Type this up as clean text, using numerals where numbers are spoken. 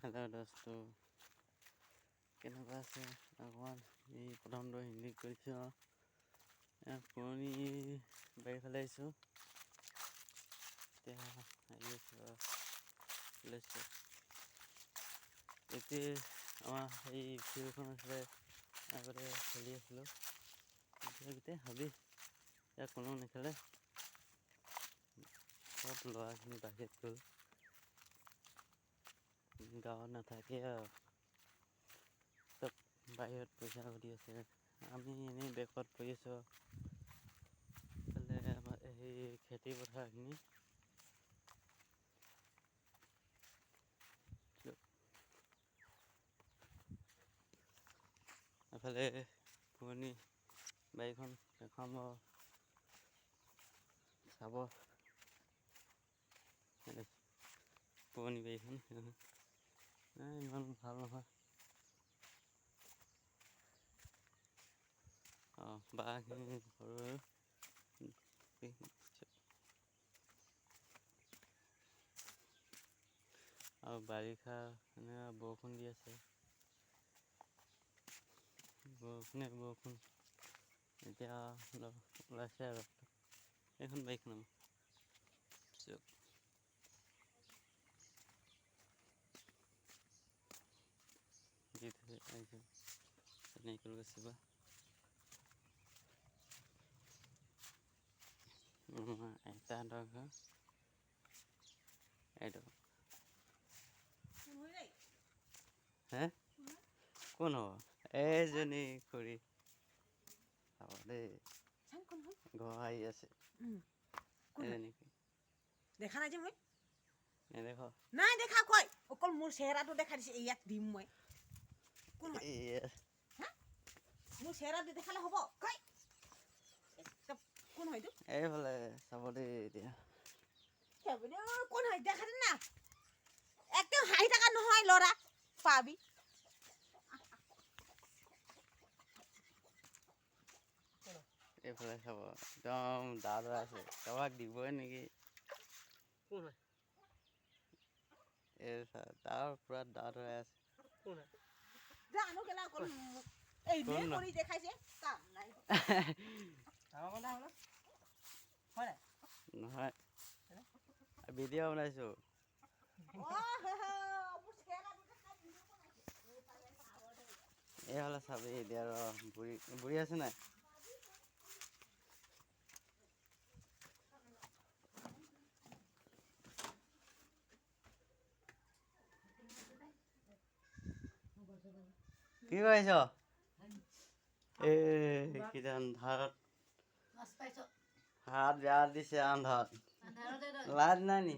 hello दोस्तों केनेকুৱা আছে অকণমান এই প্ৰথমটো হিন্দী কৰিছোঁ পুৰণি বাৰীফালে আহিছোঁ এতিয়া আহি আছোঁ লৈছোঁ এতিয়া আমাৰ এই ফিল্ডখন আছিলে আগতে খেলি আছিলোঁ এতিয়া গোটেই হাবি ইয়াত কোনো নেখেলে চব ল'ৰাখিনি বাহিৰত গ'ল গাঁৱত নাথাকে আৰু চব বাহিৰত পইচা ঘটি আছে আমি এনেই বেকত পৰি আছোঁ এইফালে আমাৰ সেই খেতি পথাৰখিনি এফালে পুৰণি বাৰীখন এখন চাব পুৰণি বাৰীখন ইমান ভাল নহয় বাঁহখিনি সৰু আৰু বাৰিষা এনেকুৱা বৰষুণ দি আছে বৰষুণ এতিয়া ওলাইছে আৰু এইখন বাৰীখন আমাৰ দি থৈ আহিছোঁ নাৰিকল গছিবা আইতাহঁতৰ ঘৰ এইটো হে কোন হ'ব এইজনী খুৰী চাব দেই ঘৰ আহি আছে দেখা নাই যে মই নেদেখ নাই দেখা কয় অকল মোৰ চেহেৰাটো দেখা দিছে ইয়াক দিম মই কোন হয় মোৰ চেহেৰাটো দেখালে হ'ব কয় কোন হয়তো এইফালে চাব দেই এতিয়া কোন হয় দেখা না একদম হাঁহি থকা নহয় ল'ৰা পাবি এইফালে চাব একদম দাঁত আছে কাৰোবাক দিবই নেকি কোন হয় এই তাৰ পুৰা দাঁত হৈ আছে জানো কেলা অকল এই নে কৰি দেখাইছে কাম নাই নহয় ভিডিঅ' বনাইছোঁ এইফালে চাবি এতিয়া বুঢ়ী আছে নাই কি কৰিছ এই আন্ধাৰত হাত বেয়া দিছে আন্ধাৰত লাইট নাই নি